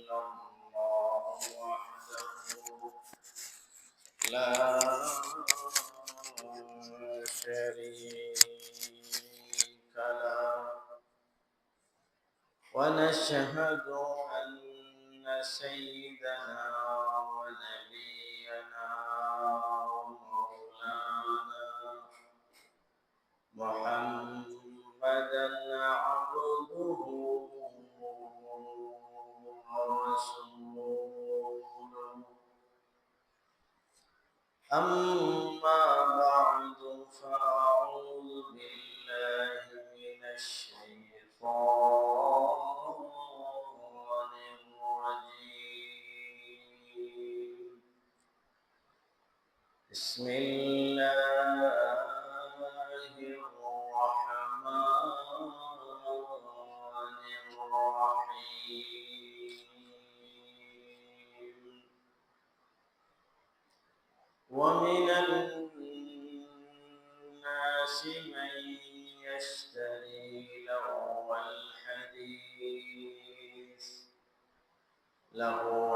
إلا الله وحده لا شريك له ونشهد أن سيدنا ونبينا ومولانا محمدا عبده ورسوله أما بعد فأعوذ بالله من الشيطان الرجيم بسم الله الرحمن الرحيم ومن الناس من يشتري لهو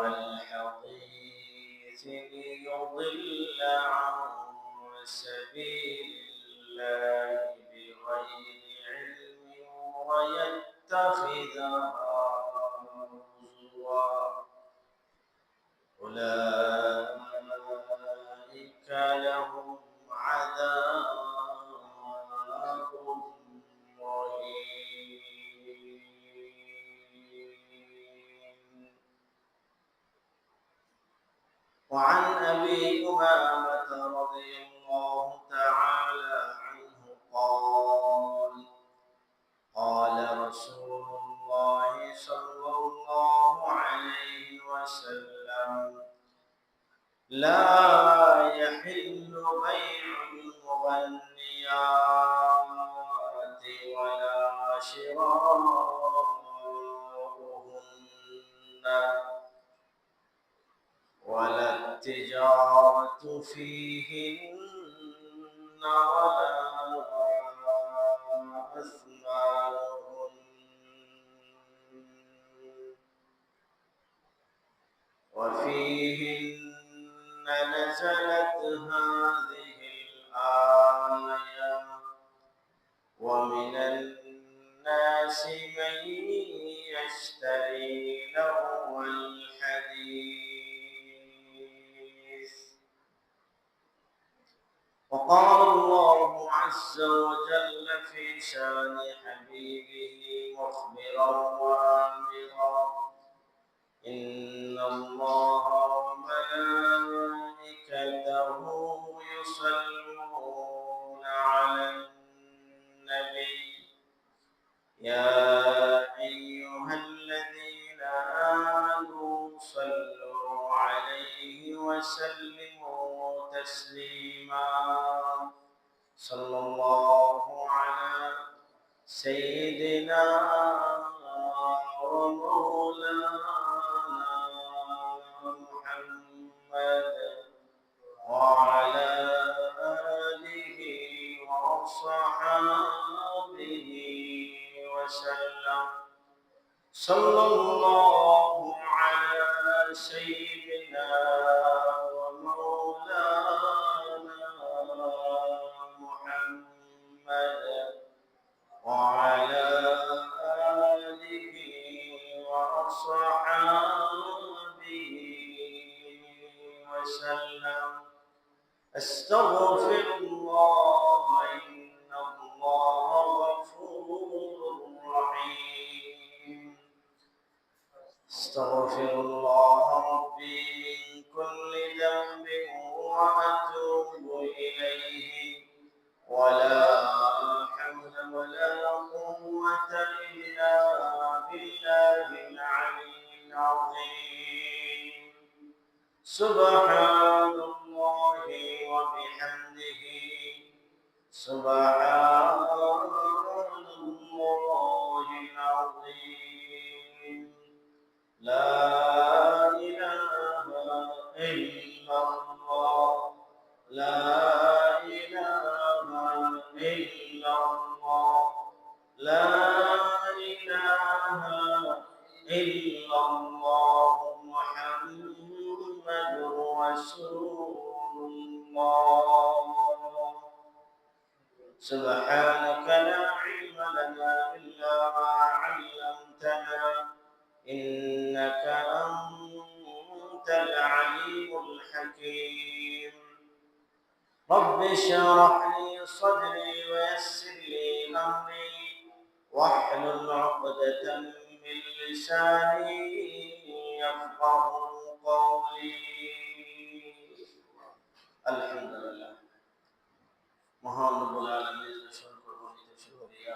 الحديث ليضل عن سبيل الله بغير علم ويتخذها هزوا أولئك لهم عذاب مهين. وعن أبي أمامة رضي الله تعالى عنه قال رسول الله صلى الله عليه وسلم لا يحل بيع المغنيات ولا شراؤهن ولا التجارة فيهن ولا أثمانهن وفيهن نزلت هذه الآية ومن الناس من يشتري لهو الحديث وقال الله عز وجل في شان حبيبه مخبرا وآمرا إن الله وملائكته يصلون على النبي يا أيها الذين آمنوا صلوا عليه وسلموا تسليما صلى الله على سيدنا ومولانا محمد وعلى آله وصحبه وسلم صلى الله على سيدنا ومولانا محمد وعلى آله وصحبه وسلم أستغفر الله إن الله غفور رحيم أستغفر الله ربي من كل ذنب وأتوب إليه ولا حول ولا قوة إلا بالله العلي العظيم سبحان الله وبحمده سبحان الله العظيم لا إله إلا الله لا إله إلا الله لا إله إلا illallah Muhammadur Rasulullah. Subhanaka la ilma lana illa ma 'allamtana innaka antal alimul hakim. Rabbi shrah li sadri wa yassir li amri wahlul 'uqdatam min lisani yafqahu qawli. Alhamdulillah. মহান রব্বুল আলামিনের অসংখ্য গণিত শুকরিয়া।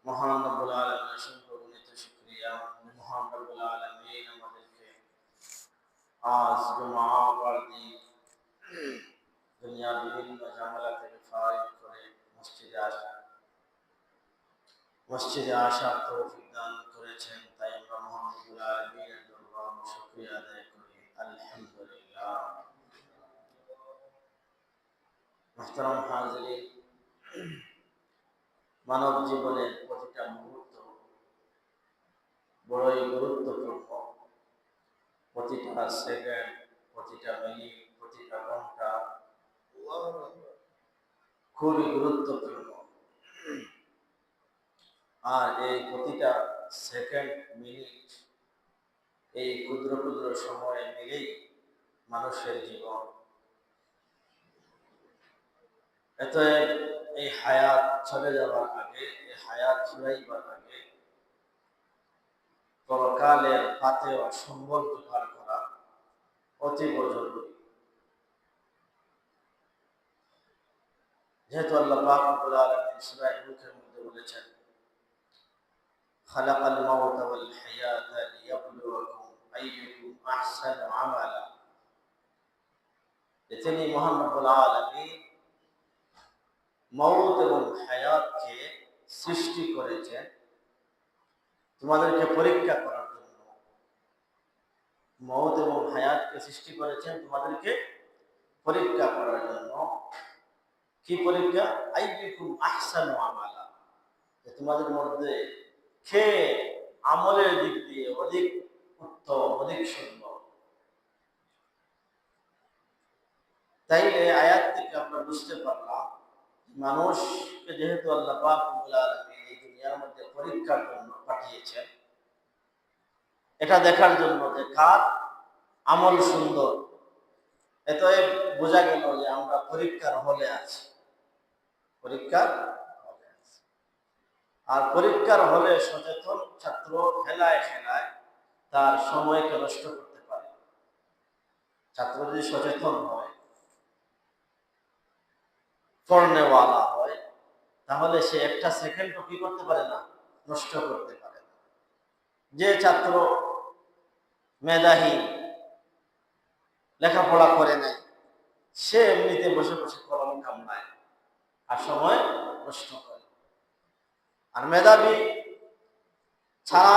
মহান রব্বুল আলামিনের অসংখ্য গণিত শুকরিয়া। মহান রব্বুল আলামিন আমাদেরকে আজ জুমার দিন দুনিয়ার বিভিন্ন ঝামেলা থেকে ফারিগ করে মসজিদে আসার তৌফিক দান করেছেন। তাই আমরা মহান রব্বুল আলামিনের দরবারে শুকরিয়া আদায় করি। আলহামদুলিল্লাহ। মুহতারাম হাজিরিন, মানব জীবনের প্রতিটা মুহূর্ত বড়ই গুরুত্বপূর্ণ। প্রতিটা সেকেন্ড, প্রতিটা মিনিট, প্রতিটা ঘন্টা খুবই গুরুত্বপূর্ণ। আর এই প্রতিটা সেকেন্ড, মিনিট, এই ক্ষুদ্র ক্ষুদ্র সময়ে মিলেই মানুষের জীবন। এত এই হায়াত চলে যাওয়ার আগে, এই হায়াত চলাইবার আগে পরকালের পাতে সম্বল জোগাড় করা অতীব জরুরি। যেহেতু আল্লাহ পাক রব্বুল আলামিন সূরা মুলকের মধ্যে বলেছেন, খালাকাল মাউতা ওয়াল হায়াতা লিয়াবলুয়াকুম আইয়ুকুম আহসানু আমালা। তিনি মহান রব্বুল আলামিন মউত এবং হায়াতকে সৃষ্টি করেছেন তোমাদেরকে পরীক্ষা করার জন্য। মউত এবং হায়াতকে সৃষ্টি করেছেন তোমাদেরকে পরীক্ষা করার জন্য। কি পরীক্ষা? আইয়ুকুম আহসানু আমালা, যে তোমাদের মধ্যে কে আমলের দিক দিয়ে অধিক উত্তম, অধিক সুন্দর। তাইলে আয়াত থেকে আমরা বুঝতে পারলাম মানুষকে যেহেতু আল্লাহ পাক রব্বুল আলামিন এই দুনিয়ার মধ্যে পরীক্ষার জন্য পাঠিয়েছেন, এটা দেখার জন্য যে কার আমল সুন্দর। এতই বোঝা গেল যে আমরা পরীক্ষার হলে আছি, পরীক্ষার হলে আছি। আর পরীক্ষার হলে সচেতন ছাত্র খেলায় খেলায় তার সময়কে নষ্ট করতে পারে। ছাত্র যদি সচেতন হয়, পড়নেওয়ালা হয়, তাহলে সে একটা সেকেন্ডও কি করতে পারে না, নষ্ট করতে পারে না। যে ছাত্র মেধাহীন, লেখাপড়া করে নাই, সে এমনিতে বসে বসে কলম কামড়ায় আর সময় নষ্ট করে। আর মেধাবী ছাড়া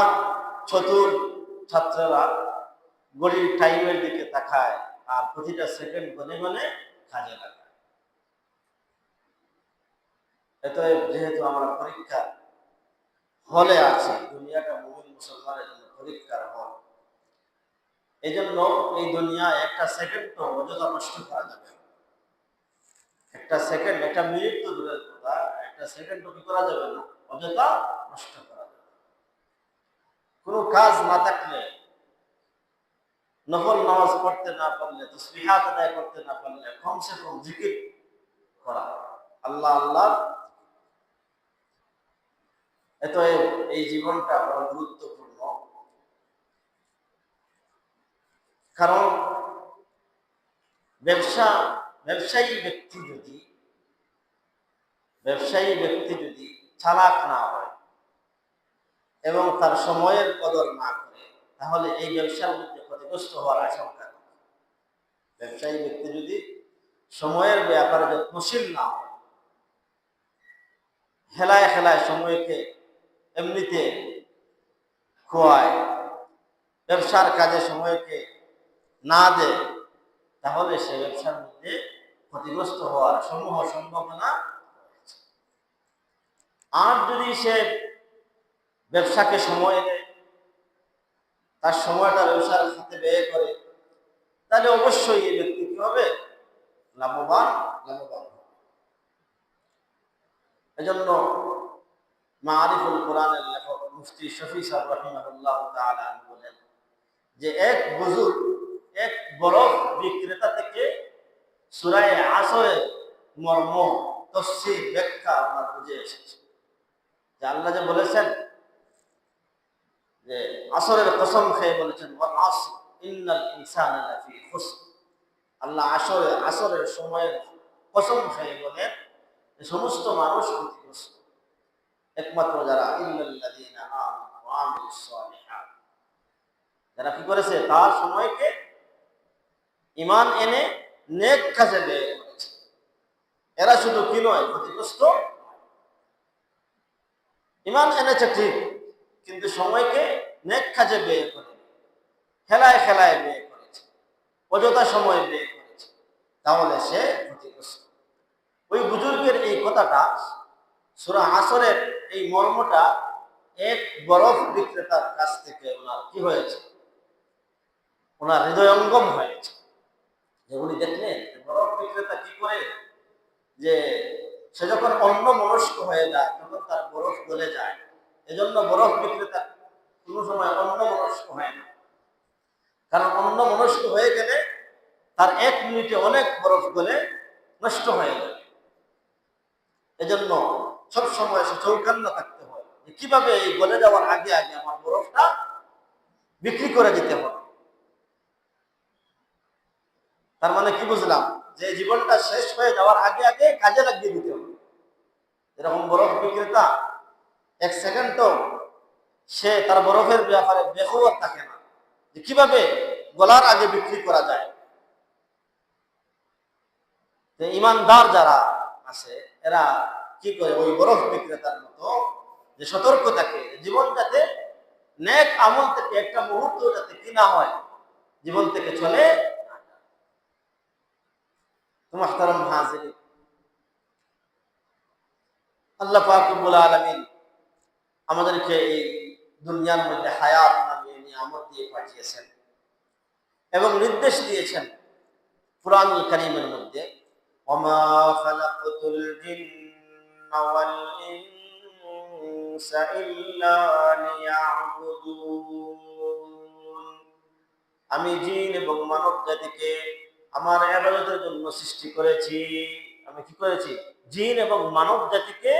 চতুর ছাত্ররা গড়ির টাইমের দিকে তাকায় আর প্রতিটা সেকেন্ড গনে গনে কাজে লাগায়। এত যেহেতু আমরা পরীক্ষা হলে আছি, দুনিয়াটা মুমিন মুসলমানের জন্য পরীক্ষার হল। এই জন্য এই দুনিয়ায় একটা সেকেন্ড তো অযথা নষ্ট করা যাবে না। একটা সেকেন্ড, একটা মিনিট তো দূরের কথা, একটা সেকেন্ড তো কি করা যাবে না, অযথা নষ্ট করা যাবে। কোনো কাজ না থাকলে, নফল নামাজ পড়তে না পারলে, তাসবিহাত আদায় করতে না পারলে কমসে কম জিকির করা, আল্লাহ আল্লাহ। এত এই জীবনটা বড় গুরুত্বপূর্ণ। কারণ ব্যবসায়ী ব্যক্তি যদি চালাক না হয় এবং তার সময়ের কদর না করে, তাহলে এই ব্যবসার মধ্যে ক্ষতিগ্রস্ত হওয়ার আশঙ্কা। ব্যবসায়ী ব্যক্তি যদি সময়ের ব্যাপারে যত্নশীল না হয়, হেলায় খেলায় সময়কে এমনিতে খোয়ায়, ব্যবসার কাজে সময়কে না দেয়, তাহলে সে ব্যবসার মধ্যে ক্ষতিগ্রস্ত হওয়ার সমূহ সম্ভাবনা রয়েছে। আর যদি সে ব্যবসাকে সময় দেয়, তার সময়টা ব্যবসার খাতে ব্যয় করে, তাহলে অবশ্যই এই ব্যক্তি কি হবে? লাভবান হবে। এজন্য মারিফুল কোরআনের লেখক মুফতি শফি সাহেব রাহিমাহুল্লাহ তাআলা বলেন যে এক বুজুর্গ, এক বরফ বিক্রেতা থেকে সূরা আসরের মর্ম, তাফসীর, ব্যাখ্যা আমরা বুঝে এসেছি যে আল্লাহ যে বলেছেন যে আসরের কসম খেয়ে বলেছেন ওয়াল আসর ইন্নাল ইনসানা লাফি খুসর। আল্লাহ আসরের সময়ের কসম খেয়ে বলেন যে সমস্ত মানুষ ক্ষতিগ্রস্ত, একমাত্র যারা ইল্লাল্লাযীনা আমানু ওয়া আমিলুস সালিহাত, যারা কি করেছে তার সময়কে ঈমান এনে নেক কাজে ব্যয় করেছে, এরা শুধু কি নয় ক্ষতিগ্রস্ত, ঈমান এনেছে ঠিক, কিন্তু সময়কে নেক কাজে ব্যয় করে, খেলায় খেলায় ব্যয় করেছে, অযথা সময় ব্যয় করেছে, তাহলে সে ক্ষতিগ্রস্ত। ওই বুজুর্গের এই কথাটা, সূরা আসরের এই মর্মটা এক বরফ বিক্রেতার কাছ থেকে ওনার কি হয়েছে, ওনার হৃদয়ঙ্গম হয়েছে। যে উনি দেখলেন বরফ বিক্রেতা কি করে, যে সে যখন অন্য মনস্ক হয়ে যায় তখন তার বরফ গলে যায়। এজন্য বরফ বিক্রেতা কোনো সময় অন্য মনস্ক হয় না, কারণ অন্য মনস্ক হয়ে গেলে তার 1 মিনিটে অনেক বরফ গলে নষ্ট হয়ে যায়। এজন্য সবসময় সে চৌকান্না থাকতে হয় যে কিভাবে এই গলে যাওয়ার আগে আগে আমার বরফটা বিক্রি করে দিতে হবে। তার মানে কি বুঝলাম, যে জীবনটা শেষ হয়ে যাওয়ার আগে আগে কাজে লাগিয়ে দিতে হবে। এরকম বরফ বিক্রেতা 1 সেকেন্ডও সে তার বরফের ব্যাপারে বেখবর থাকে না যে কিভাবে গলার আগে বিক্রি করা যায়। যে ইমানদার যারা আছে এরা কি করে, ওই বরফ বিক্রেতার মতো যে সতর্ক থাকে, জীবন যাতে নেক আমল থেকে একটা মুহূর্ত যাতে কিনা হয়, জীবন থেকে চলে। মুহতারাম হাজিরিন, আল্লাহ পাক রব্বুল আলামিন আমাদেরকে এই দুনিয়ার মধ্যে হায়াত নামে নিয়ামত দিয়ে পাঠিয়েছেন এবং নির্দেশ দিয়েছেন কুরআনুল কারীমের মধ্যে, ওমা খালাকতুল জিন্না ওয়াল ইনসা ইল্লা লিয়াবুদুন। আমি জিন এবং মানব জাতিকে আমার ইবাদতের জন্য সৃষ্টি করেছি। আমি কি করেছি? জিন এবং মানব জাতিকে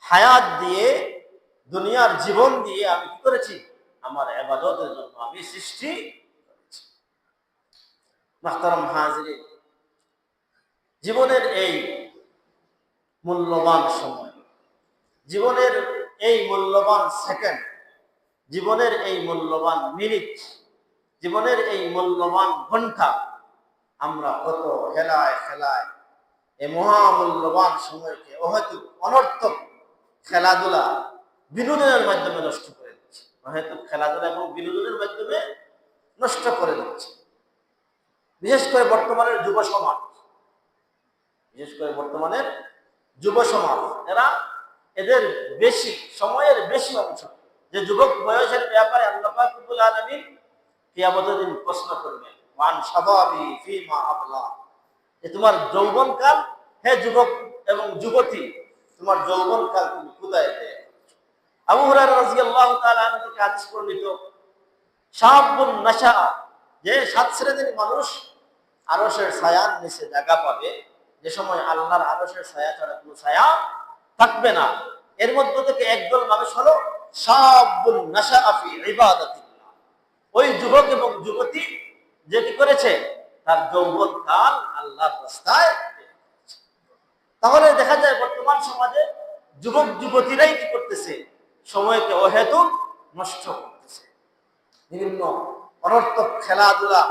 হায়াত দিয়ে, দুনিয়ার জীবন দিয়ে আমি কি করেছি? আমার ইবাদতের জন্য আমি সৃষ্টি করেছি। মুহতারাম হাজিরিন, জীবনের এই মূল্যবান সময়, জীবনের এই মূল্যবান সেকেন্ড, জীবনের এই মূল্যবান মিনিট, জীবনের এই মূল্যবান ঘন্টা আমরা কত হেলায় খেলায় এই মহামূল্যবান সময়কে অহেতুক অনর্থক খেলাধুলা বিনোদনের মাধ্যমে নষ্ট করে দিচ্ছে। অহেতুক খেলাধুলা এবং বিনোদনের মাধ্যমে নষ্ট করে দিচ্ছে। বিশেষ করে বর্তমানের যুব সমাজ, এরা এদের বেশি সময়ের বেশি অংশ, যে যুবক বয়সের ব্যাপারে আল্লাহ পাক রব্বুল আলামিন কিয়ামতের দিন প্রশ্ন করবেন, ওয়ান শাবাবি ফীমা আবলা, যে তোমার যৌবনকাল, হে যুবক এবং যুবতী, তোমার যৌবনকাল তুমি কোথায় পেয়ে? আবু হুরায়রা রাদিয়াল্লাহু তাআলা আনহু থেকে হাদিস বর্ণিত, শাবুন নাশা, যে 7 শ্রেণীর মানুষ আরশের ছায়ার নিচে জায়গা পাবে, যে সময় আল্লাহর আরশের ছায়া ছাড়া কোনো ছায়া থাকবে না। এর মধ্য থেকে একদল মানুষ হলো শাবুন নাশা ফি ইবাদাতিল্লাহ, ওই যুবক এবং যুবতী যে কি করেছে, তার যৌবনকাল আল্লাহর রাস্তায়। তাহলে দেখা যায় বর্তমান সমাজে যুবক যুবতীরাই কি করতেছে, সময়কে অহেতুক নষ্ট করতেছে, বিভিন্ন অনর্থক খেলাধুলা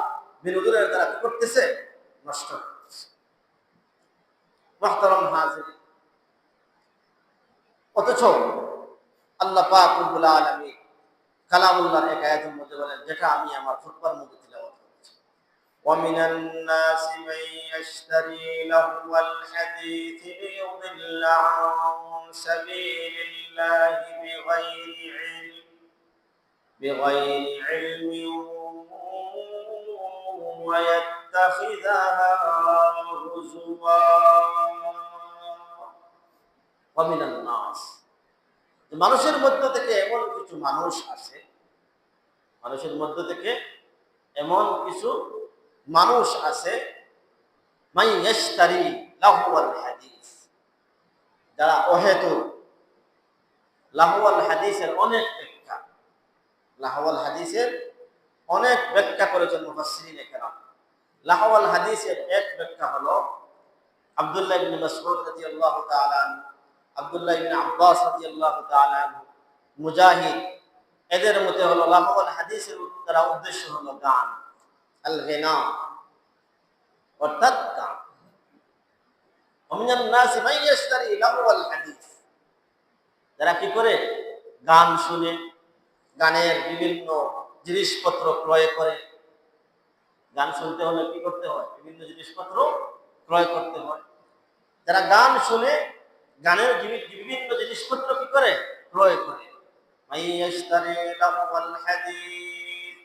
বিনোদনের দ্বারা কি করতেছে, নষ্ট করতেছে। মুহতারাম হাজিরিন, অথচ আল্লাহ পাক রব্বুল আলামিন কালামুল্লাহর এক আয়াতের মধ্যে বলেন, যেটা আমি আমার খুতবার মধ্যে তিলাওয়াত করেছি, ومن الناس من يشتري لهو الحديث ليضل عن سبيل الله بغير علم ويتخذها هزوا ومن الناس মানুষের মধ্য থেকে এমন কিছু মানুষ আছে মানুষের মধ্য থেকে এমন কিছু মানুষ আছে মাই ইয়াশতারি লাহওয়াল হাদিস যারা অহেতুক লাহওয়াল হাদিসের অনেক ব্যাখ্যা লাহওয়াল হাদিসের অনেক ব্যাখ্যা করেছেন মুফাসসিরিনে কেরাম। লাহওয়াল হাদিসের এক ব্যাখ্যা হলো আব্দুল্লাহ ইবনে মাসউদ রাদিয়াল্লাহু তাআলা আনহু, আব্দুল্লাহ ইবনে আব্বাস রাদিয়াল্লাহু তাআলা আনহু, মুজাহিদ, এদের মতে হলো লাহওয়াল হাদিসের দ্বারা উদ্দেশ্য হলো গান, আল গিনা, অর্থাৎ গান। ওমিনান নাসি মান ইয়াশতারি লাহওয়াল হাদিস, যারা কি করে গান শুনে, গানের বিভিন্ন জিনিসপত্র ক্রয় করে। গান শুনতে হলে কি করতে হয়? বিভিন্ন জিনিসপত্র ক্রয় করতে হয়। যারা গান শুনে গানের বিভিন্ন জিনিসপত্র কি করে? ক্রয় করে। মান ইয়াশতারি লাহওয়াল হাদিস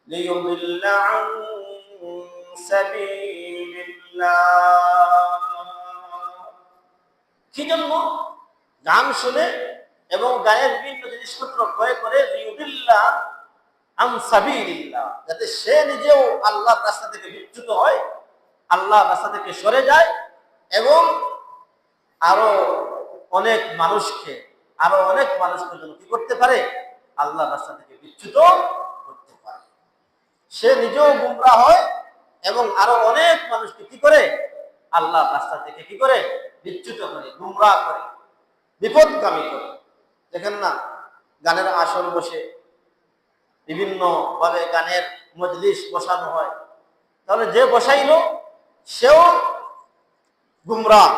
লিয়ুদিল্লা আন সাবিলিল্লাহ। কি জন্য? গান শুনে এবং গানের বিভিন্ন জিনিসপত্র ক্রয় করে লিয়ুদিল্লা আন সাবিলিল্লাহ, যাতে সে নিজেও আল্লাহর রাস্তা থেকে বিচ্যুত হয়, আল্লাহর রাস্তা থেকে সরে যায় এবং আরো অনেক মানুষকে যেন কি করতে পারে? আল্লাহর রাস্তা থেকে বিচ্যুত করতে পারে। সে নিজেও গুমরাহ হয় এবং আরো অনেক মানুষকে কি করে? আল্লাহর রাস্তা থেকে কি করে? বিচ্যুত করে, গুমরাহ করে, বিপদগামী করে। দেখেন না, গানের আসর বসে বিভিন্ন ভাবে গানের মজলিস বসানো হয়, তাহলে যে বসাইলো সেও গুমরাহ,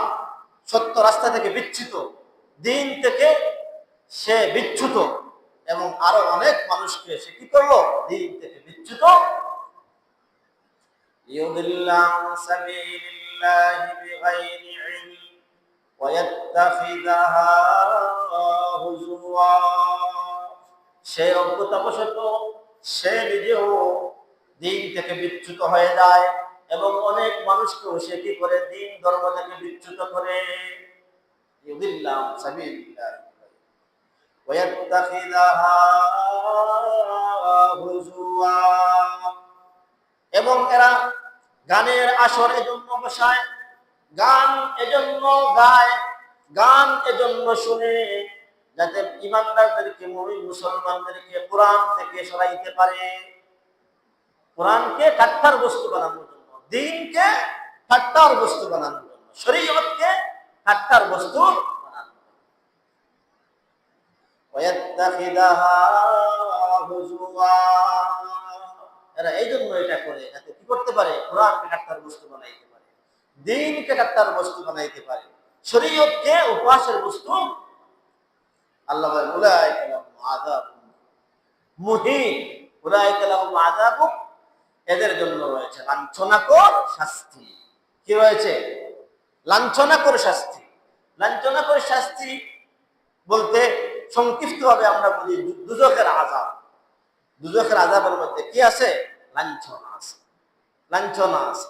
সত্য রাস্তা থেকে বিচ্যুত, দিন থেকে সে বিচ্যুত এবং আরো অনেক মানুষকে সে কি করলো? দিন থেকে বিচ্যুত। ইউদিল্লা আন সাবিলিল্লাহি বিগাইরি ইলম ওয়া ইয়াত্তাখিযাহা হুজুয়া, সে অজ্ঞতাবশত সে নিজেও দিন থেকে বিচ্যুত হয়ে যায় এবং অনেক মানুষকেও সে কি করে? দিন ধর্ম থেকে বিচ্যুত করে। ইউদিল্লা আন সাবিলিল্লাহ ওয়া ইয়াত্তাখিযাহা হুজুয়া, এবং এরা গানের আসর এজন্য বসায়, গান এজন্য গায়, গান এজন্য শুনে যাতে ইমানদারদেরকে, মুমিন মুসলমানদেরকে কোরআন থেকে সরাইতে পারে, কোরআনকে ঠাট্টার বস্তু বানানোর জন্য, দ্বীনকে ঠাট্টার বস্তু বানানোর জন্য, শরীয়তকে ঠাট্টার বস্তু বানানোর জন্য। ওয়ায়াত্তাখিযাহা হুজুয়া, এরা এই জন্য এটা করে যাতে কি করতে পারে? কোরআনকে ঠাট্টার বস্তু বানাইতে পারে, দ্বীনকে ঠাট্টার বস্তু বানাইতে পারে, শরীয়তকে উপহাসের বস্তু। আল্লাহ বলেন উলাইকা লাহুম আযাবুন মুহিন, উলাইকা লাহুম আযাবুন, এদের জন্য রয়েছে লাঞ্ছনাকর শাস্তি। কি রয়েছে? লাঞ্ছনাকর শাস্তি। লাঞ্ছনাকর শাস্তি বলতে সংক্ষিপ্তভাবে আমরা বুঝি দুজখের আযাব। দুজখের আযাবের মধ্যে কি আছে? লাঞ্ছনা আছে, লাঞ্ছনা আছে।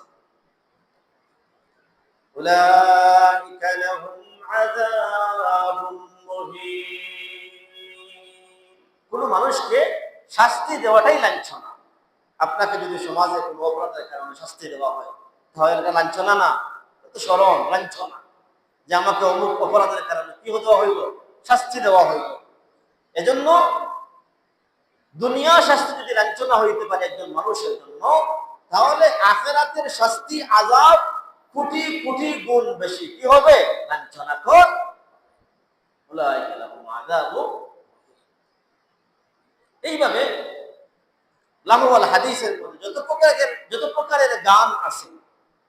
উলাইকা লাহুম আযাবুন মুহিন, কোন মানুষকে শাস্তি দেওয়াটাই লাঞ্ছনা। আপনাকে যদি সমাজে কোনো অপরাধের কারণে শাস্তি দেওয়া হয়, তাহলে এটা লাঞ্ছনা না? তো স্মরণ লাঞ্ছনা যে আমাকে অমুক অপরাধের কারণে কি দেওয়া হইল? শাস্তি দেওয়া হইল। এজন্য দুনিয়া শাস্তি যদি লাঞ্ছনা হইতে পারে একজন মানুষের জন্য, তাহলে আখিরাতের শাস্তি আযাব কোটি কোটি গুণ বেশি কি হবে? লাঞ্ছনাকর। উলাইকা লাহুম আযাবুন। এইভাবে লাহওয়াল হাদিসের মধ্যে যত প্রকারের গান আছে,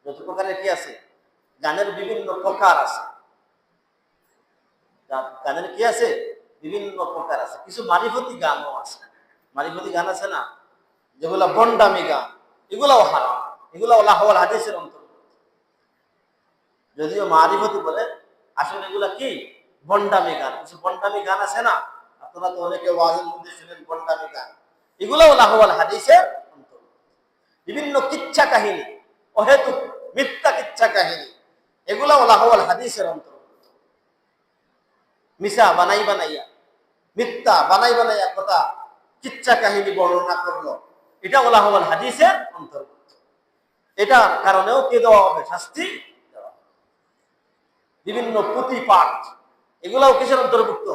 যত প্রকারের কি আছে? গানের বিভিন্ন প্রকার আছে। গানের কি আছে? বিভিন্ন প্রকার আছে। কিছু মারিফতি গানও আছে। মারিফতি গান আছে না, যেগুলা বন্ডামি গান, এগুলাও হারাম। এগুলো লাহওয়াল হাদিসের অন্তর্ভুক্ত। যদিও মারিফতি বলে, আসলে এগুলা কি বন্ডামি গান। কিছু বন্ডামি গান আছে না, আপনারা তো অনেকে ওয়াজের মধ্যে শুনেন বন্ডামি গান, এগুলোও লাহওয়াল হাদিসের অন্তর্ভুক্ত। বিভিন্ন কিচ্ছা কাহিনী, অহেতুক মিথ্যা কিচ্ছা কাহিনী, এগুলোও লাহওয়াল হাদিসের অন্তর্ভুক্ত। মিশা বানাই বানাইয়া, মিথ্যা বানাই বানাইয়া কথা কিচ্ছা কাহিনী বর্ণনা করলো, এটা লাহওয়াল হাদিসের অন্তর্ভুক্ত। এটার কারণেও কে দেওয়া হবে? শাস্তি দেওয়া হবে। বিভিন্ন পুঁথি পাঠ, এগুলাও কিসের অন্তর্ভুক্ত?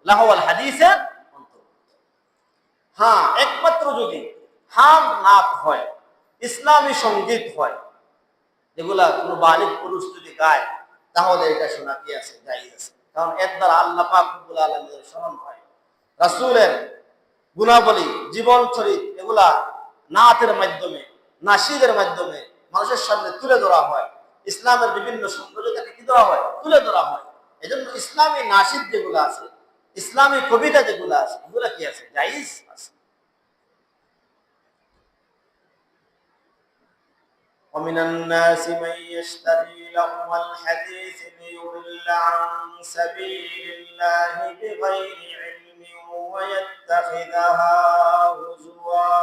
লাহওয়াল হাদিসের অন্তর্ভুক্ত। হ্যাঁ, একমাত্র যদি হাম নাত হয়, ইসলামী সঙ্গীত হয়, এগুলা কোনো বালিক পুরুষ যদি গায়, তাহলে এটা শোনা কি আছে? জায়েজ আছে। কারণ এর দ্বারা আল্লাহ পাক রব্বুল আলামিনের স্মরণ হয়, রাসূলের গুণাবলী, জীবন চরিত, এগুলা নাতের মাধ্যমে, নাশিদের মাধ্যমে মানুষের সামনে তুলে ধরা হয়। ইসলামের বিভিন্ন সৌন্দর্যতাকে কি ধরা হয়? তুলে ধরা হয়। এই জন্য ইসলামী নাশিদ যেগুলো আছে, ইসলামী কবিতা যেগুলো আছে, এগুলা কি আছে? জায়েজ আছে। ومن الناس من يشتري لهو الحديث ليضل عن سبيل الله بغير علم ويتخذها هزوا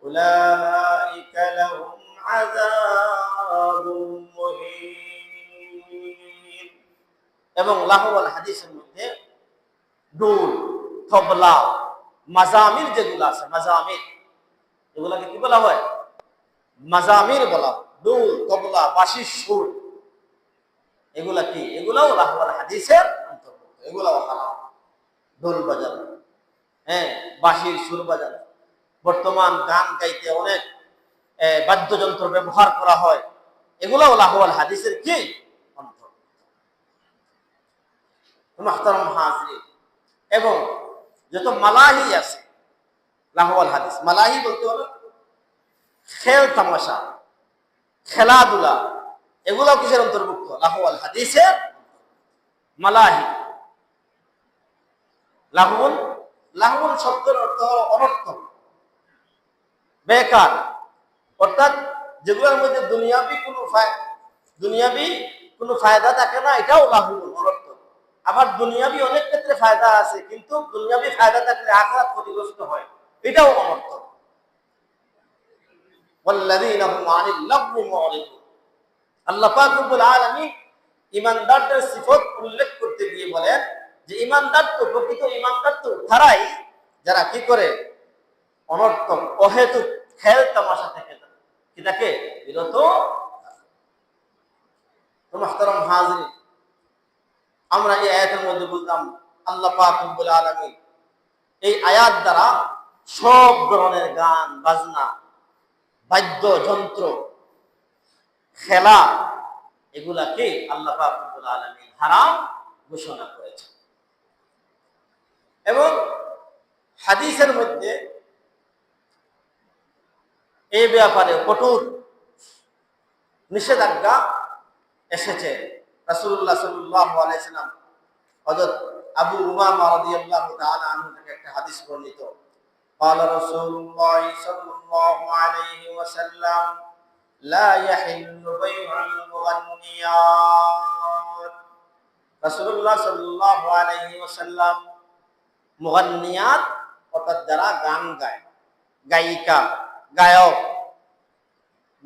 أولئك لهم عذاب مهين। এবং লাহওয়াল হাদিসের মধ্যে ডোল, তবলা, মাজামির যেগুলো আছে, মাজামির, এগুলাকে কি বলা হয়? মাজামির বলা। ডোল, তবলা, বাঁশির সুর, এগুলা কি? এগুলাও লাহওয়াল হাদিসের অন্তর্ভুক্ত। এগুলাও হারাম। ঢোল বাজানো, হ্যাঁ, বাঁশির সুর বাজানো। বর্তমান গান গাইতে অনেক বাদ্যযন্ত্র ব্যবহার করা হয়, এগুলাও লাহওয়াল হাদিসের কি? অন্তর্ভুক্ত। মুহতারাম হাজিরিন, এবং যত মালাহি আছে লাহওয়াল হাদিস, মালাহি বলতে হলো খেল তামাশা, খেলাধুলা, এগুলাও কিসের অন্তর্ভুক্ত? লাহওয়াল হাদিসের। মালাহি, লাহউন, লাহউন শব্দের অর্থ হলো অনর্থক, বেকার, অর্থাৎ যেগুলোর মধ্যে দুনিয়াবি কোনো ফায়দা থাকে না, এটাও লাহউন, অনর্থক। আবার দুনিয়াবি অনেক ক্ষেত্রে ফায়দা আছে, কিন্তু দুনিয়াবি ফায়দা থাকলে আখিরাত ক্ষতিগ্রস্ত হয়, এটাও অনর্থক। ওয়াল্লাযীনা হুম আনিল লাগবি মুরিদুন। আল্লাহ পাক রব্বুল আলামিন ঈমানদারদের সিফত উল্লেখ করতে গিয়ে বলেন যে ঈমানদার তো, প্রকৃত ঈমানদার তো তারাই যারা কি করে? অনর্থক, অহেতুক খেল তামাশা থেকে কি থাকে বিরত। তো মুহতারাম হাজিরিন, আমরা এই আয়াতের মধ্যে বুঝলাম আল্লাহ পাক রব্বুল আলামিন এই আয়াত দ্বারা সব ধরনের গান বাজনা, বাদ্যযন্ত্র, খেলা, এগুলাকে আল্লাহ পাক রব্বুল আলামিন হারাম ঘোষণা করেছেন। এবং হাদিসের মধ্যে এই ব্যাপারে কঠোর নিষেধাজ্ঞা এসেছে। রাসূলুল্লাহ সাল্লাল্লাহু আলাইহি ওয়াসাল্লাম হযরত আবু উমামা রাদিয়াল্লাহু তাআলা আনহু থেকে একটা হাদিস বর্ণিত, قال رسول الله صلى الله عليه وسلم لا يحل بيع المغنيات। রাসূলুল্লাহ সাল্লাল্লাহু আলাইহি ওয়াসাল্লাম মুগান্নিয়াত অর্থাৎ যারা গান গায়, গায়িকা, গায়ক,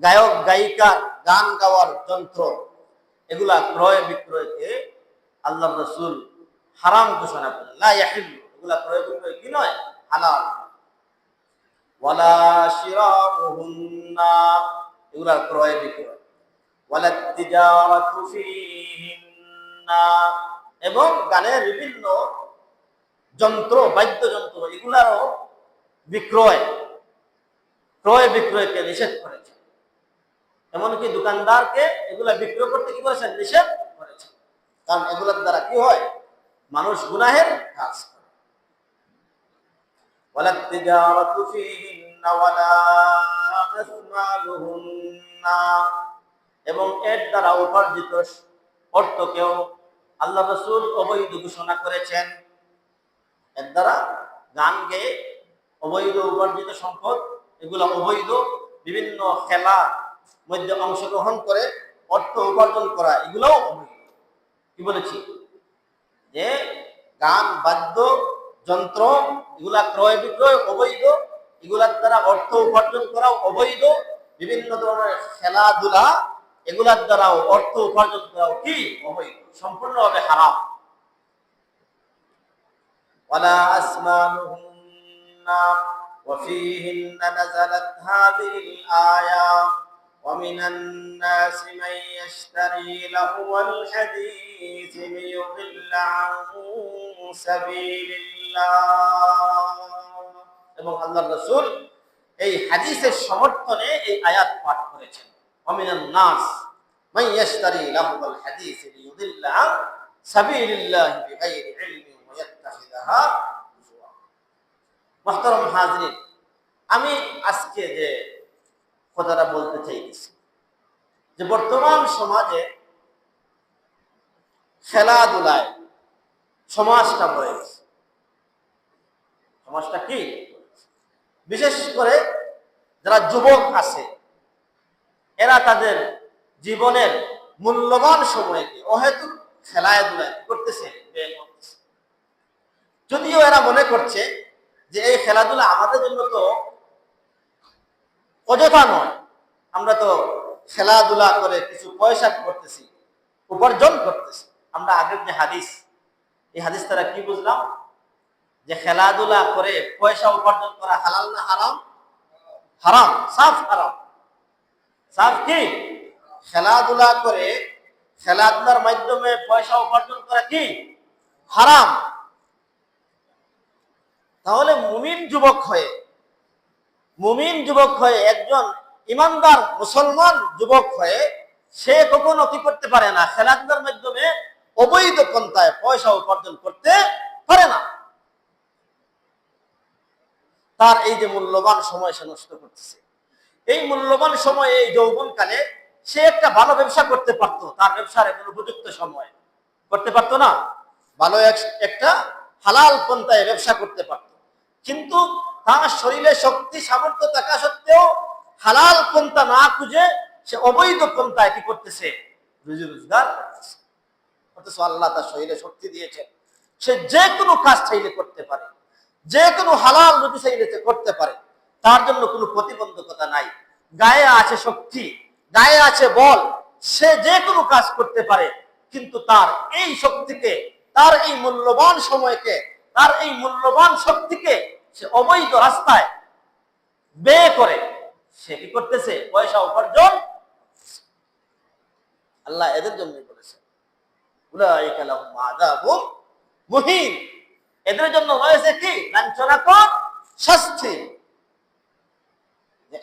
গায়ক গায়িকা, গান গাওয়ার যন্ত্র, এগুলা ক্রয় বিক্রয়কে আল্লাহর রাসূল হারাম ঘোষণা করেন। লা ইয়াহিল্লু, এগুলা ক্রয় বিক্রয় কি নয়? হালাল। ওয়ালা শিরাউহুন্না, এগুলা ক্রয় বিক্রয়। ওয়ালা তিজারাতু ফীহিন্না, এবং গানের বিভিন্ন যন্ত্র, বাদ্যযন্ত্র, এগুলারও বিক্রয়, ক্রয় বিক্রয়কে নিষেধ করেছে। এমনকি দোকানদারকে এগুলা বিক্রয় করতে কি করেছেন? নিষেধ করেছে। কারণ এগুলোর দ্বারা কি হয়? মানুষ গুনাহের কাজ করে। ওয়ালা তিজারাতু ফীহিন্না ওয়ালা আসমালুহুন্না, এবং এর দ্বারা উপার্জিত অর্থকেও আল্লাহ রাসূল অবৈধ ঘোষণা করেছেন। এর দ্বারা গান গেয়ে অবৈধ উপার্জিত সম্পদ, এগুলো অবৈধ। বিভিন্ন খেলা, মধ্যে অংশগ্রহণ করে অর্থ উপার্জন করা, এগুলোও অবৈধ। কি বলেছি? যে গান, বাদ্য যন্ত্র, এগুলা ক্রয় বিক্রয় অবৈধ, এগুলার দ্বারা অর্থ উপার্জন করাও অবৈধ। বিভিন্ন ধরনের খেলাধুলা, এগুলার দ্বারাও অর্থ উপার্জন করাও কি? অবৈধ, সম্পূর্ণভাবে হারাম। ওয়ালা আসমানুহুন্না ওয়া ফীহিন্না নাযালাত হাযিহিল আয়া ওয়া মিনান নাসি মান ইয়াশতারি লাহুওয়াল হাদীস লিয়ুদিল্লা আন সাবিলিল্লাহ। এবং আল্লাহর রাসূল এই হাদিসের সমর্থনে এই আয়াত পাঠ করেছেন, ওয়া মিনান নাস মান ইয়াশতারি লাহুওয়াল হাদীস লিয়ুদিল্লা আন সাবিলিল্লাহ বিগাইরি ইলমিন ওয়া ইয়াত্তাখিযাহা হুজুয়া। মুহতারাম হাজিরিন, আমি আজকে যে কথাটা বলতে চাইছি, যে বর্তমান সমাজে খেলাধুলায় সমাজটা ভরে গেছে। সমাজটা কি? বিশেষ করে যারা যুবক আছে, এরা তাদের জীবনের মূল্যবান সময়কে অহেতুক খেলাধুলায় করতেছে, ব্যয় করতেছে। যদিও এরা মনে করছে যে এই খেলাধুলা আমাদের জন্য তো অযথা নয়, আমরা তো খেলাধুলা করে কিছু পয়সা করতেছি, উপার্জন করতেছি। আমরা আগের যে হাদিস, এই হাদিস দ্বারা কি বুঝলাম? যে খেলাধুলা করে পয়সা উপার্জন করা হালাল না হারাম? হারাম, সাফ হারাম। সাফ কি? খেলাধুলা করে, খেলাধুলার মাধ্যমে পয়সা উপার্জন করা কি? হারাম। তাহলে মুমিন যুবক হয়ে একজন ইমানদার মুসলমান যুবক হয়ে সে কখনো কি করতে পারে না? খেলাধুলার মাধ্যমে অবৈধ পন্থায় পয়সা উপার্জন করতে পারে না। তার এই যে মূল্যবান সময় সে নষ্ট করতেছে, এই মূল্যবান সময়, এই যৌবনকালে সে একটা ভালো ব্যবসা করতে পারতো, তার ব্যবসার এখন উপযুক্ত সময় করতে পারতো না, ভালো একটা হালাল পন্থায় ব্যবসা করতে পারতো। কিন্তু তার শরীরে শক্তি সামর্থ্য থাকা সত্ত্বেও হালাল পন্থা না খুঁজে সে অবৈধ পন্থায় কি করতেছে? রুজি রোজগার করতেছে। অথচ আল্লাহ তার শরীরে শক্তি দিয়েছে, সে যে কোনো কাজ চাইলে করতে পারে, যে কোনো হালাল রুজি চাইলে করতে পারে, তার জন্য কোনো প্রতিবন্ধকতা নাই। গায়ে আছে শক্তি, গায়ে আছে বল, সে যে কোনো কাজ করতে পারে। কিন্তু তার এই শক্তিকে, তার এই মূল্যবান সময়কে, তার এই মূল্যবান শক্তিকে সে অবৈধ রাস্তায় ব্যয় করে সে কি করতেছে? পয়সা উপার্জন। আল্লাহ এদের জন্যই বলেছে, উলাইকা লাহুম আযাবুন মুহিন, এদের জন্য রয়েছে কি? লাঞ্ছনাকর শাস্তি।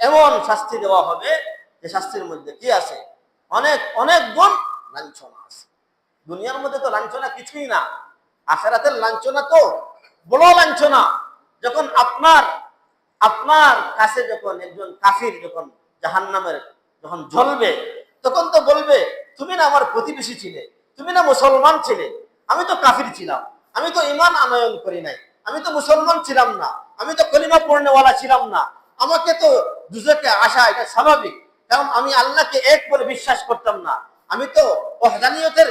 এমন শাস্তি দেওয়া হবে যে শাস্তির মধ্যে কি আছে? অনেক অনেক গুণ লাঞ্ছনা আছে। দুনিয়ার মধ্যে তো লাঞ্ছনা কিছুই না, আখিরাতের লাঞ্ছনা তো বড় লাঞ্ছনা। যখন আপনার কাছে যখন একজন কাফির যখন জাহান্নামের যখন জ্বলবে, তখন তো বলবে, তুমি না আমার প্রতিবেশী ছিলে, তুমি না মুসলমান ছিলে, আমি তো কাফির ছিলাম, আমি তো ঈমান আনয়ন করি নাই, আমি তো মুসলমান ছিলাম না, আমি তো কলিমা পড়নেওয়ালা ছিলাম না, আমাকে তো দুজকে আসা এটা স্বাভাবিক, কারণ আমি আল্লাহকে এক করে বিশ্বাস করতাম না, আমি তো ওয়াহদানিয়তের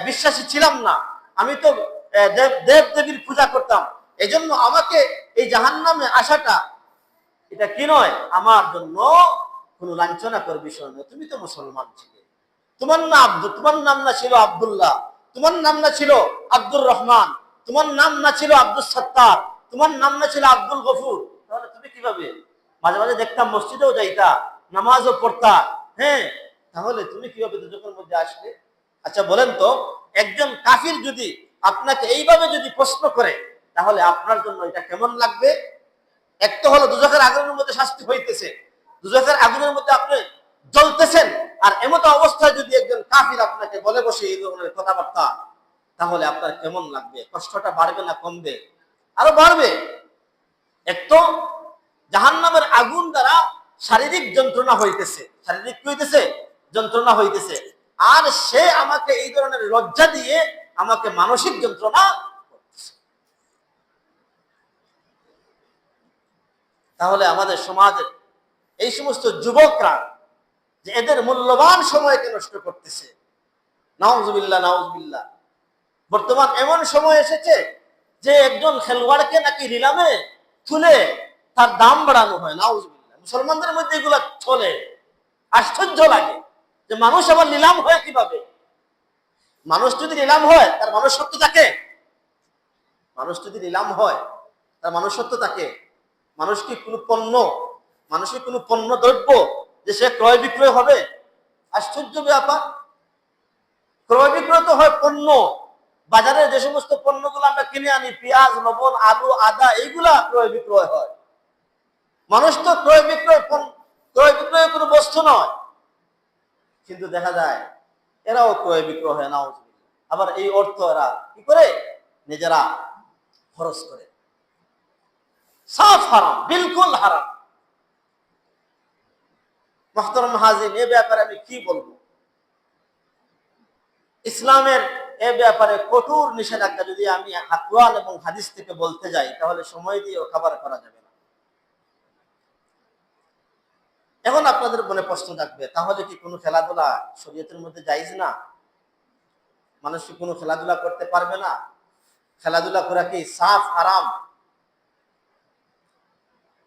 বিশ্বাসী ছিলাম না, আমি তো দেব দেবীর পূজা করতাম, এজন্য আমাকে এই জাহান্নামে আসাটা এটা কি নয়, আমার জন্য কোন লাঞ্ছনাকর বিষয় নয়। তুমি তো মুসলমান ছিলে, তোমার নাম না ছিল আব্দুল্লাহ, তোমার নাম না ছিল আব্দুর রহমান, তোমার নাম না ছিল আব্দুল সত্তার, তোমার নাম না ছিল আব্দুল গফুর, তাহলে তুমি কিভাবে? মাঝে মাঝে দেখতাম মসজিদেও যাইতা, নামাজও পড়তা, হ্যাঁ, তাহলে তুমি কিভাবে দুজকের মধ্যে আসলে? আচ্ছা বলেন তো, একজন কাফির যদি আপনাকে এইভাবে যদি প্রশ্ন করে, তাহলে আপনার জন্য এটা কেমন লাগবে? এক তো হলো দুজকের আগুনের মধ্যে শাস্তি হইতেছে, দুজকের আগুনের মধ্যে আপনি জ্বলতেছেন, আর এমতো অবস্থায় যদি একজন কাফির আপনাকে বলে বসে এই ধরনের কথাবার্তা, তাহলে আপনার কেমন লাগবে? কষ্টটা বাড়বে না কমবে? আরো বাড়বে। এক তো জাহান্নামের আগুন দ্বারা শারীরিক যন্ত্রণা হইতেছে, শারীরিক হইতেছে যন্ত্রণা হইতেছে, আর সে আমাকে এই ধরনের লজ্জা দিয়ে আমাকে মানসিক যন্ত্রণা করতেছে। তাহলে আমাদের সমাজের এই সমস্ত যুবকরা যে এদের মূল্যবান সময়কে নষ্ট করতেছে। নাউজুবিল্লাহ, নাউজুবিল্লাহ। বর্তমান এমন সময় এসেছে যে একজন খেলোয়াড়কে নাকি নিলামে তুলে তার দাম বাড়ানো হয়। নাউজুবিল্লাহ। মুসলমানদের মধ্যে এগুলা চলে। আশ্চর্য লাগে যে মানুষ আবার নিলাম হয় কিভাবে। মানুষ যদি নিলাম হয় তার মনুষ্যত্ব থাকে? মানুষ যদি নিলাম হয় তার মনুষ্যত্ব থাকে? মানুষ কি কোনো পণ্য, মানুষ কি কোনো পণ্য দ্রব্য যে সে ক্রয় বিক্রয় হবে? আশ্চর্য ব্যাপার। ক্রয় বিক্রয় তো হয় পণ্য। বাজারে যে সমস্ত পণ্যগুলো আমরা কিনে আনি, পেঁয়াজ, লবণ, আলু, আদা, এইগুলা ক্রয় বিক্রয় হয়। মানুষ তো ক্রয় বিক্রয় কোনো বস্তু নয়। কিন্তু দেখা যায় এরাও ক্রয় বিক্রয় হয়। নাও আবার এই অর্থ এরা কি করে? নিজেরা খরচ করে। সাফ হারাম, বিলকুল হারাম। মুহতারাম হাজির, এ ব্যাপারে আমি কি বলবো? ইসলামের এ ব্যাপারে কঠোর নিষেধাজ্ঞা যদি আমি কোরআন এবং হাদিস থেকে বলতে যাই তাহলে সময় দিয়েও কভার করা যাবে না। এখন আপনাদের মনে প্রশ্ন থাকবে, তাহলে কি কোনো খেলাধুলা শরীয়তের মধ্যে জায়েজ না? মানুষ কি কোনো খেলাধুলা করতে পারবে না? খেলাধুলা করা কি সাফ হারাম?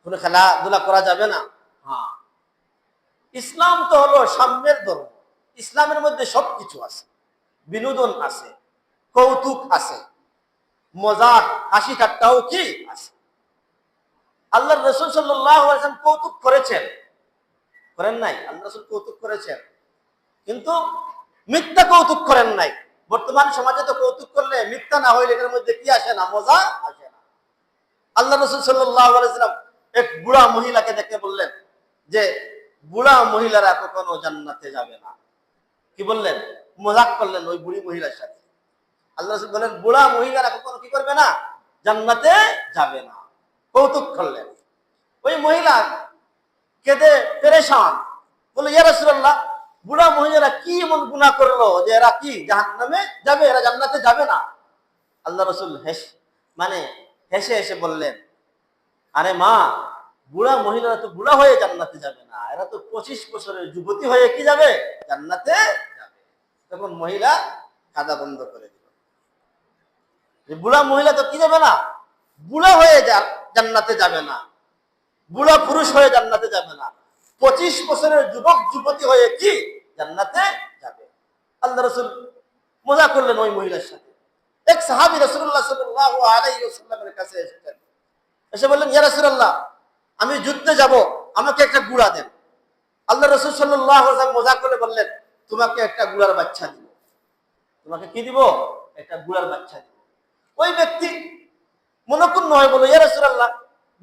কোনো খেলাধুলা করা যাবে না? হ্যাঁ। ইসলাম তো হলো সাম্যের ধর্ম। ইসলামের মধ্যে সবকিছু আছে। বিনোদন আছে, কৌতুক আছে, মজাক হাসি ঠাট্টাও কি আছে। আল্লাহ রাসূল সাল্লাল্লাহু আলাইহি ওয়াসাল্লাম কৌতুক করেছেন, করেন নাই? আল্লাহ রাসূল কৌতুক করেছেন, কিন্তু মিথ্যা কৌতুক করেন নাই। বর্তমান সমাজে তো কৌতুক করলে মিথ্যা না হইলে এর মধ্যে কি আসে না? মজা আসে না। আল্লাহ রাসূল সাল্লাল্লাহু আলাইহি ওয়াসাল্লাম এক বুড়া মহিলাকে দেখে বললেন যে বুড়া মহিলারা কখনো জান্নাতে যাবে না। কি বললেন? মজাক করলেন ওই বুড়ি মহিলার সাথে। আল্লাহ রাসূল বলেন বুড়া মহিলারা কখনো কি করবে না? জান্নাতে যাবে না। কৌতুক করলেন। ওই মহিলা কেঁদে পেরেশান, বলে ইয়া রাসূলুল্লাহ, বুড়া মহিলারা কি এমন গুনাহ করলো যে এরা কি জাহান্নামে যাবে, এরা জান্নাতে যাবে না? আল্লাহ রাসূল হেসে হেসে বললেন, আরে মা, বুড়া মহিলারা তো বুড়া হয়ে জান্নাতে যাবে না, এরা তো 25 বছরের যুবতী হয়ে কি যাবে? জান্নাতে যাবে। তখন মহিলা কাঁদা বন্ধ করে দিল। যে বুড়া মহিলা তো কি যাবে না? বুড়া হয়ে জান্নাতে যাবে না, বুড়া পুরুষ হয়ে জান্নাতে যাবে না, 25 বছরের যুবক যুবতী হয়ে কি জান্নাতে যাবে। আল্লাহ রাসূল মজা করলেন ওই মহিলার সাথে। এক সাহাবী রাসূলুল্লাহ সাল্লাল্লাহু আলাইহি ওয়াসাল্লামের কাছে এসেছেন, এসে বললেন ইয়া রাসূলুল্লাহ, আমি যুদ্ধে যাব, আমাকে একটা গুড়া দেন। আল্লাহ রাসূল সাল্লাল্লাহু আলাইহি ওয়াসাল্লাম মজা করে বললেন, তোমাকে একটা গুড়ার বাচ্চা দিব। তোমাকে কি দিব? একটা গুড়ার বাচ্চা দিব। ওই ব্যক্তি মনক্ষুণ্ণ হয়ে বলল, ইয়া রাসূলুল্লাহ,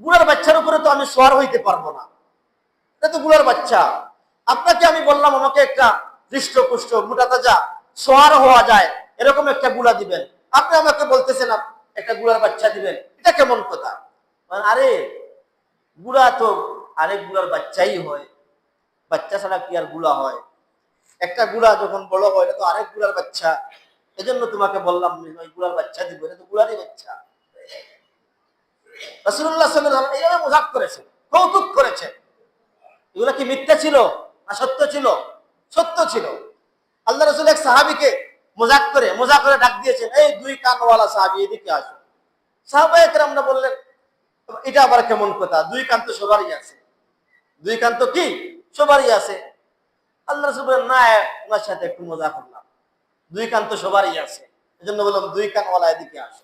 গুড়ার বাচ্চার উপরে তো আমি সওয়ার হইতে পারবো না, এটা তো গুড়ার বাচ্চা। আপনাকে আমি বললাম আমাকে একটা হৃষ্টপুষ্ট মোটা তাজা সওয়ার হওয়া যায় এরকম একটা গুড়া দিবেন, আপনি আমাকে বলতেছেন একটা গুড়ার বাচ্চা দিবেন, এটা কেমন কথা? আরে গুড়া তো আরেক গুড়ার বাচ্চাই হয়, বাচ্চা ছাড়া কি আর গুড়া হয়? একটা গুড়া যখন বড় হয় এটা তো আরেক গুড়ার বাচ্চা, এজন্য তোমাকে বললাম ওই গুড়ার বাচ্চা দিব, এটা তো গুড়ারই বাচ্চা। রাসূলুল্লাহ সাল্লাল্লাহু আলাইহি ওয়াসাল্লাম এইভাবে মজাক করেছেন, কৌতুক করেছেন। এগুলো কি মিথ্যা ছিল না সত্য ছিল? সত্য ছিল। আল্লাহ রাসূল এক সাহাবীকে মজাক করে ডাক দিয়েছেন, এই দুই কানওয়ালা সাহাবী এদিকে আসো। সাহাবায়ে কেরামরা বললেন, এটা আবার কেমন কথা? দুই কান তো সবারই আছে। দুই কান তো কি সবারই আছে। আল্লাহ রাসূল বলেন, না, ওনার সাথে একটু মজা করলাম, দুই কান তো সবারই আছে, এজন্য বললাম দুই কানওয়ালা এদিকে আসো।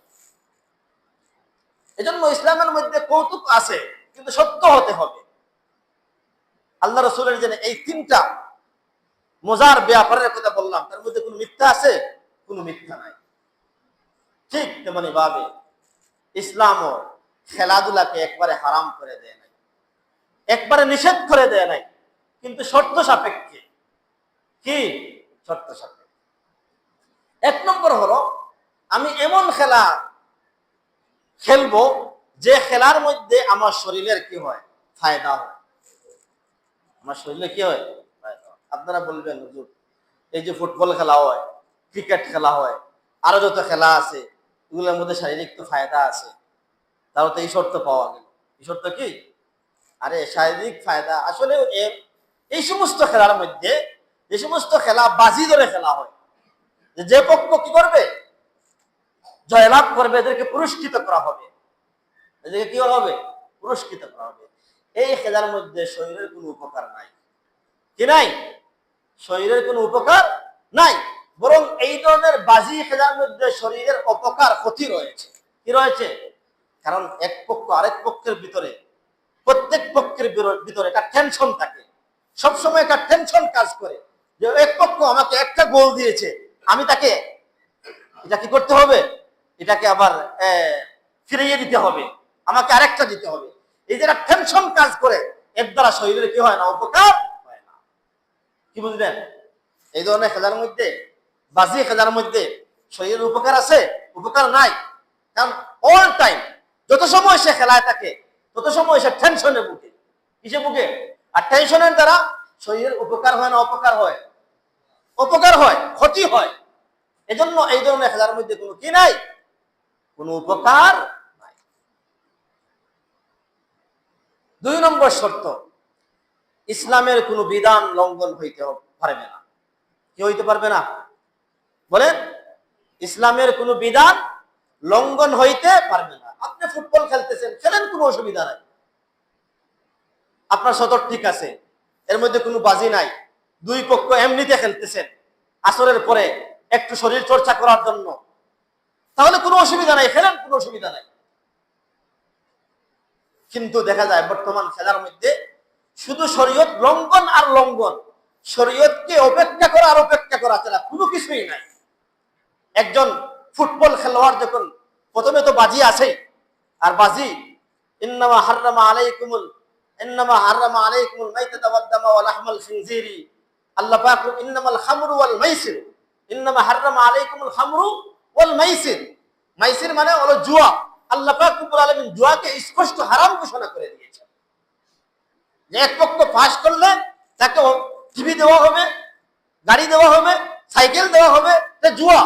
এজন্য ইসলামের মধ্যে কৌতুক আছে, কিন্তু সত্য হতে হবে। আল্লাহ রাসূলের জন্য এই তিনটা মজার ব্যাপারের কথা বললাম, তার মধ্যে কোনো মিথ্যা আছে? কোনো মিথ্যা নাই। ঠিক তেমনি ভাবে ইসলামও খেলাধুলাকে একবারে হারাম করে দেয় নাই, একবারে নিষেধ করে দেয় নাই, কিন্তু শর্ত সাপেক্ষে। কি শর্ত সাপেক্ষে? এক নম্বর হলো, আমি এমন খেলা খেলবো যে খেলার মধ্যে আমার শরীরের কি হয়? ফায়দা হয়। আমার শরীরে কি হয়? আপনারা বলবেন হুজুর, এই যে ফুটবল খেলা হয়, ক্রিকেট খেলা হয়, আরো যত খেলা আছে, এগুলোর মধ্যে শারীরিক তো ফায়দা আছে, তাহলে তো এই শর্ত পাওয়া গেল। এই শর্ত কি? আরে শারীরিক ফায়দা আসলে এই সমস্ত খেলার মধ্যে যে সমস্ত খেলা বাজি ধরে খেলা হয়, যে পক্ষ কি করবে, জয়লাভ করবে, এদেরকে পুরস্কৃত করা হবে, এদেরকে কি হবে, পুরস্কৃত করা হবে। এই খেলার মধ্যে শরীরের কোনো উপকার নাই, কি নাই, শরীরের কোনো উপকার নাই, বরং এই ধরনের বাজি খেলার মধ্যে শরীরের অপকার, ক্ষতি রয়েছে। কি রয়েছে? কারণ এক পক্ষ আরেক পক্ষের ভিতরে, প্রত্যেক পক্ষের ভিতরে একটা টেনশন থাকে, সবসময় একটা টেনশন কাজ করে যে এক পক্ষ আমাকে একটা গোল দিয়েছে, আমি তাকে এটা কি করতে হবে, এটাকে আবার ফিরিয়ে দিতে হবে, আমাকে আরেকটা দিতে হবে। এই যে একটা টেনশন কাজ করে, এর দ্বারা শরীরের কি হয় না, উপকার হয় না। কি বুঝলেন? এই ধরনের খেলার মধ্যে, বাজি খেলার মধ্যে শরীরের উপকার আছে, উপকার নাই। কারণ অল টাইম যত সময় সে খেলায় থাকে তত সময় সে টেনশনে ভুগে। কিসে ভুগে? আর টেনশনের দ্বারা শরীরের উপকার হয় না, অপকার হয়, অপকার হয়, ক্ষতি হয়। এজন্য এই ধরনের খেলার মধ্যে কোনো কি নাই, কোনো উপকার নাই। 2 নম্বর শর্ত, ইসলামের কোনো বিধান লঙ্ঘন হইতে পারবে না। কি হইতে পারবে না? বলেন, ইসলামের কোনো বিধান লঙ্ঘন হইতে পারবে না। আপনি ফুটবল খেলতেছেন, খেলেন, কোনো অসুবিধা নাই, আপনার সতর ঠিক আছে, এর মধ্যে কোনো বাজি নাই, দুই পক্ষ এমনিতে খেলতেছেন আসরের পরে একটু শরীর চর্চা করার জন্য, তাহলে কোনো অসুবিধা নাই, খেলেন, কোনো অসুবিধা নাই। কিন্তু দেখা যায় বর্তমান খেলার মধ্যে শুধু শরীয়ত লঙ্ঘন আর লঙ্ঘন, শরীয়তকে অপেক্ষা করা আর অপেক্ষা করা ছাড়া কোনো কিছুই নাই। একজন ফুটবল খেলোয়াড় যখন প্রথমে তো বাজি আছে, আর বাজি ইন্নামা হাররামা আলাইকুমুল মাইতাতা ওয়াদ দামা ওয়া লাহমাল খিনজিরি, আল্লাহ পাক ইন্নামাল খামরু ওয়াল মাইসির, ইন্নামা হাররামা আলাইকুমুল খামরু ওয়াল মাইসির, মাইসির মানে হলো জুয়া। আল্লাহ পাক রব্বুল আলামিন জুয়াকে স্পষ্ট হারাম ঘোষণা করে দিয়েছেন, যে এক পক্ষ পাস করলে তাকে টিভি দেওয়া হবে, গাড়ি দেওয়া হবে, সাইকেল দেওয়া হবে, এটা জুয়া।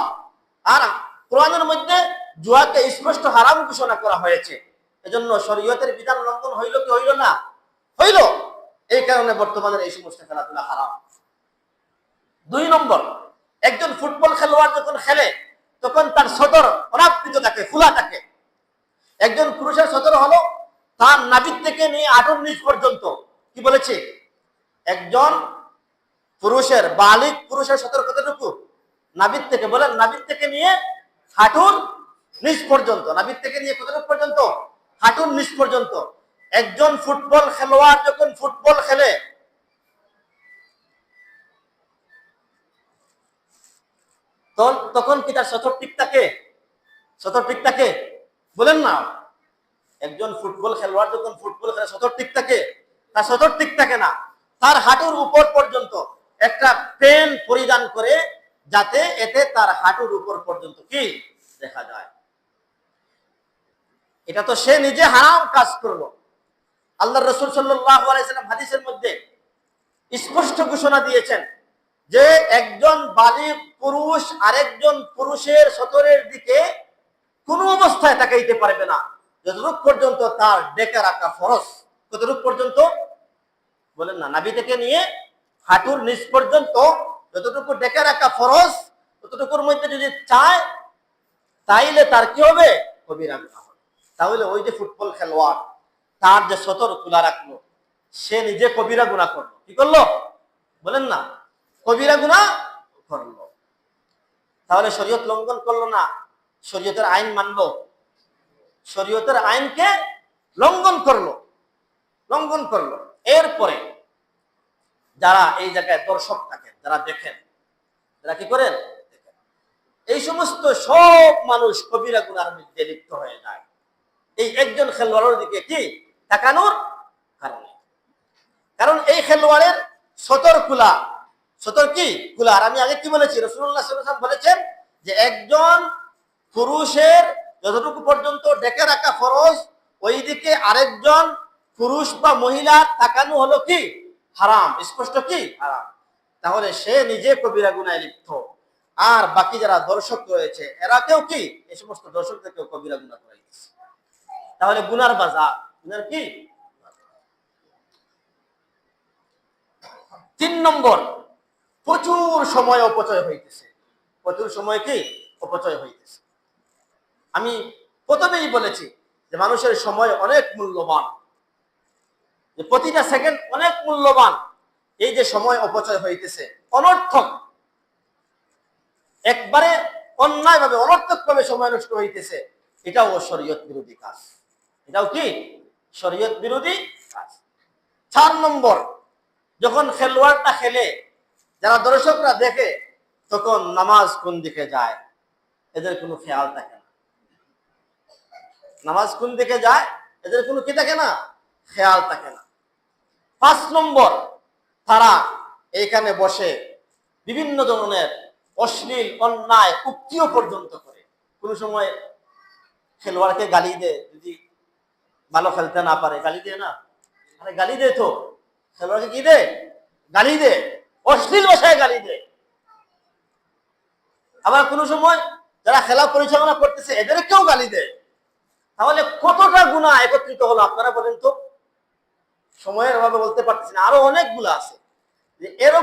আর কোরআনের মধ্যে জুয়াকে স্পষ্ট হারাম ঘোষণা করা হয়েছে। এজন্য শরীয়তের বিধান লঙ্ঘন হইল কি হইল না? হইল। এই কারণে বর্তমানে এই সমস্ত খেলাধুলা হারাম। 2 নম্বর, একজন ফুটবল খেলোয়াড় যখন খেলে তখন তার সদর অনাবৃত থাকে, খোলা থাকে। একজন পুরুষের সদর হলো তার নাভির থেকে নিয়ে হাঁটুর নিচ পর্যন্ত। কি বলেছে? একজন পুরুষের, বালিগ পুরুষের সদর কতটুকু? নাভির থেকে, বলেন, নাভির থেকে নিয়ে হাঁটুর নিচ পর্যন্ত। নাভির থেকে নিয়ে কতটুকু পর্যন্ত? হাঁটুর নিচ পর্যন্ত। একজন ফুটবল খেলোয়াড় যখন ফুটবল খেলে তখন কি তার সতর ঠিক থাকে? সতর ঠিক থাকে? বলেন না। একজন ফুটবল খেলোয়াড় যখন ফুটবল খেলে সতর ঠিক থাকে? তার সতর ঠিক থাকে না। তার হাঁটুর উপর পর্যন্ত একটা পেন পরিধান করে, যাতে এতে তার হাঁটুর উপর পর্যন্ত কি দেখা যায়। এটা তো সে নিজে হারাম কাজ করলো। আল্লাহর রাসূল সাল্লাল্লাহু আলাইহি সাল্লাম হাদিসের মধ্যে স্পষ্ট ঘোষণা দিয়েছেন যে একজন বালিগ পুরুষ আরেকজন পুরুষের সতরের দিকে কোনো অবস্থায় তাকাইতে পারবে না যতটুকু পর্যন্ত তার ডেকে রাখা ফরজ। কতটুকু পর্যন্ত? বলেন না। নাভি থেকে নিয়ে হাঁটুর নিচ পর্যন্ত যতটুকু ডেকে রাখা ফরজ, ততটুকুর মধ্যে যদি চায় তাইলে তার কি হবে? কবিরা গুনাহ হবে। তাহলে ওই যে ফুটবল খেলোয়াড়, তার যে সতর খোলা রাখলো, সে নিজে কবিরা গুনাহ করলো। কি করলো? বলেন না। কবিরা গুনাহ করলো। তাহলে শরীয়ত লঙ্ঘন করলো না, শরীয়তের আইন মানলো, শরীয়তের আইনকে লঙ্ঘন করলো, লঙ্ঘন করলো। এরপরে যারা এই জায়গায় দর্শক থাকেন, যারা দেখেন, যারা কি করেন, এই সমস্ত সব মানুষ কবিরা গুনার মধ্যে লিপ্ত হয়ে যায় এই একজন খেলোয়াড়ের দিকে কি তাকানোর কারণে। কারণ এই খেলোয়াড়ের সতর খোলা, সতর কি খোলা। আর আমি আগে কি বলেছি, রাসূলুল্লাহ সাল্লাল্লাহু আলাইহি ওয়াসাল্লাম বলেছেন যে একজন পুরুষের যতটুকু পর্যন্ত ডেকে রাখা ফরজ, ওই দিকে আরেকজন পুরুষ বা মহিলা তাকানো হলো কি হারাম, স্পষ্ট কি হারাম। তাহলে সে নিজে কবিরা গুনাহে লিপ্ত, আর বাকি যারা দর্শক রয়েছে এরা কেউ কি এই সমস্ত দর্শকদেরকেও কবিরা গুনাহ করে দিচ্ছে। তাহলে গুনার বাজার, গুনার কি তিন নম্বর, প্রচুর সময় অপচয় হইতেছে। প্রচুর সময় কি অপচয় হইতেছে। আমি প্রথমেই বলেছি যে মানুষের সময় অনেক মূল্যবান, যে প্রতিটা সেকেন্ড অনেক মূল্যবান। এই যে সময় অপচয় হইতেছে অনর্থক, একবারে অন্যায়ভাবে অনর্থকভাবে সময় নষ্ট হইতেছে, এটাও শরীয়ত বিরোধী কাজ। এটাও কি শরীয়ত বিরোধী কাজ। 4 নম্বর, যখন খেলোয়াড়টা খেলে, যারা দর্শকরা দেখে, তখন নামাজ কোন দিকে যায় এদের কোনো খেয়াল থাকে না। নামাজ কোন দিকে যায় এদের কোনো কি থাকে না, খেয়াল থাকে না। 5 নম্বর, তারা এইখানে বসে বিভিন্ন ধরনের অশ্লীল অন্যায় উক্তিও পর্যন্ত করে। কোন সময় খেলোয়াড়কে গালি দেয়, যদি ভালো খেলতে না পারে গালি দেয় না, আরে গালি দেয় তো, খেলোয়াড়কে কি দেয়, গালি দেয়, অশ্লীল ভাষায় গালি দেয়। আবার কোন সময় যারা খেলা পরিচালনা করতেছে এদেরকেও গালি দেয়। তাহলে কতটা গুনাহ একত্রিত হলো আপনারা বলেন তো? সময়ের অভাবে বলতে পারতেছি না, আরো অনেকগুলো আছে। যে এরকম